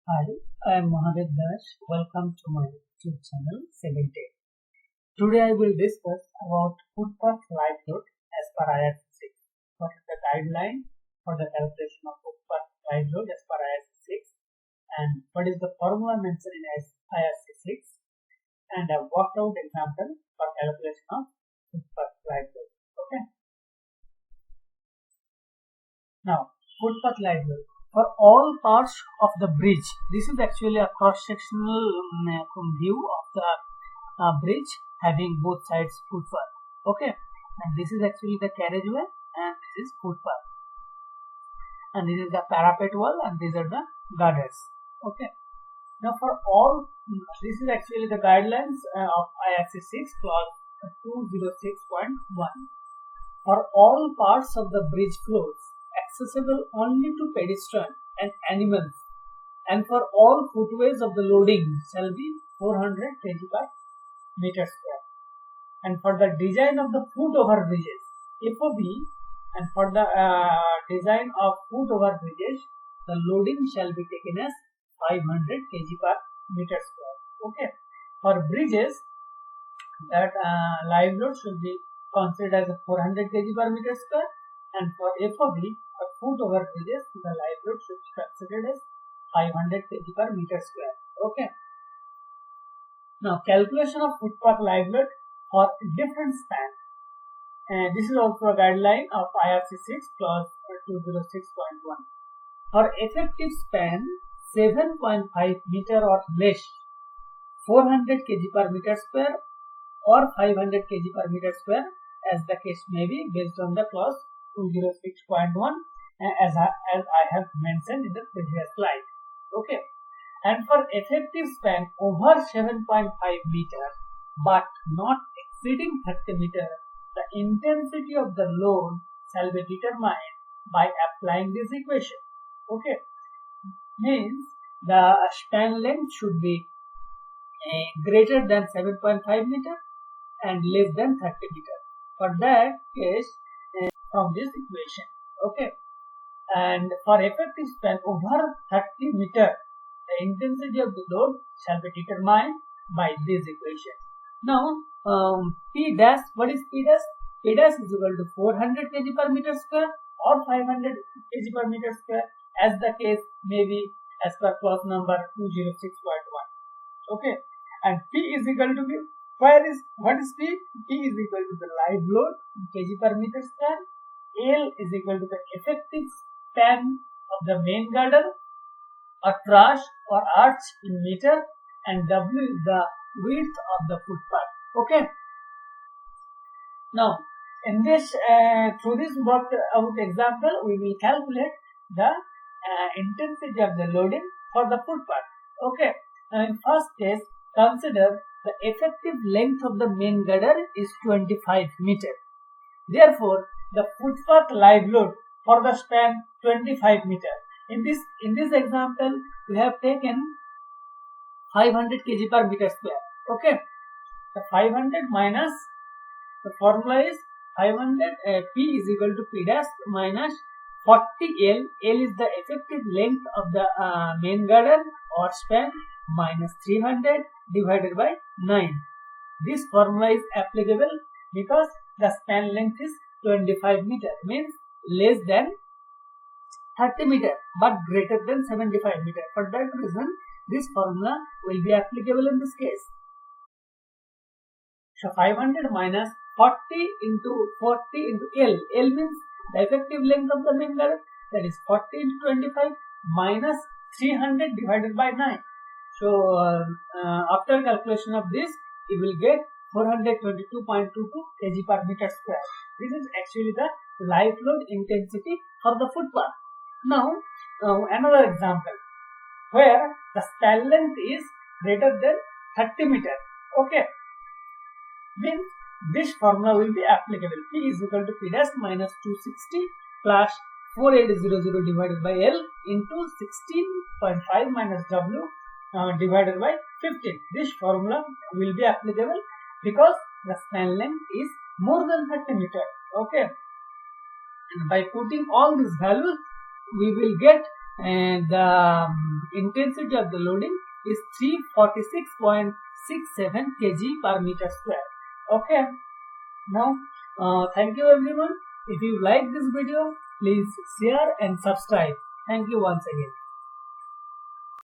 Hi, I am Mohammed Dash. Welcome to my YouTube channel 7 Today I will discuss about footpath live load as per IRC 6. What is the guideline for the calculation of footpath live load as per IRC 6 and what is the formula mentioned in IRC 6 and a worked out example for calculation of footpath live load. Okay. Now, footpath live load. For all parts of the bridge, this is actually a cross-sectional view of the bridge having both sides footpath. Okay, and this is actually the carriageway and this is footpath. And this is the parapet wall and these are the girders. Okay. Now for all, this is actually the guidelines of IRC 6 clause 206.1. For all parts of the bridge floors accessible only to pedestrian and animals, and for all footways of the loading shall be 400 kg per meter square. And for the design of the foot over bridges FOB, and for the design of foot over bridges, the loading shall be taken as 500 kg per meter square. Okay. For bridges, that live load should be considered as 400 kg per meter square, and for FOB, for foot over bridges, the live load should be considered as 500 kg per meter square. Okay. Now, calculation of footpath live load for different span. This is also a guideline of IRC 6 clause 206.1. For effective span 7.5 meter or less, 400 kg per meter square or 500 kg per meter square, as the case may be, based on the clause 206.1 as I have mentioned in the previous slide. Okay. And for effective span over 7.5 meter but not exceeding 30 meter, the intensity of the load shall be determined by applying this equation. Okay. Means the span length should be greater than 7.5 meter and less than 30 meter. For that case, from this equation. Okay. And for effective span over 30 meter, the intensity of the load shall be determined by this equation. Now, P dash, what is P dash? P dash is equal to 400 kg per meter square or 500 kg per meter square, as the case may be, as per clause number 206.1. Okay. And P is equal to P. What is P? P is equal to the live load in kg per meter square. L is equal to the effective span of the main girder or truss or arch in meter, and W is the width of the footpath. Okay. Now, in this through this worked out example, we will calculate the intensity of the loading for the footpath. Okay. Now, in first case, consider the effective length of the main girder is 25 meter. Therefore, the footpath live load for the span 25 meter. In this example, we have taken 500 kg per meter square. Okay. The 500 minus, the formula is 500 P is equal to P dash minus 40 L. L is the effective length of the main girder or span minus 300 divided by 9. This formula is applicable because the span length is 25 meter, means less than 30 meter but greater than 75 meter. For that reason, this formula will be applicable in this case. So 500 minus 40 into L. L means the effective length of the main girder, that is 40 into 25 minus 300 divided by 9. So after calculation of this, you will get 422.22 kg per meter square. This is actually the live load intensity for the footpath. Now, another example where the span length is greater than 30 meter. Okay. Means this formula will be applicable. P is equal to P dash minus 260 plus 4800 divided by L into 16.5 minus W divided by 15. This formula will be applicable because the span length is more than 30 meter. Okay. And by putting all these values, we will get and the intensity of the loading is 346.67 kg per meter square. Okay, now thank you everyone. If you like this video, please share and subscribe. Thank you once again.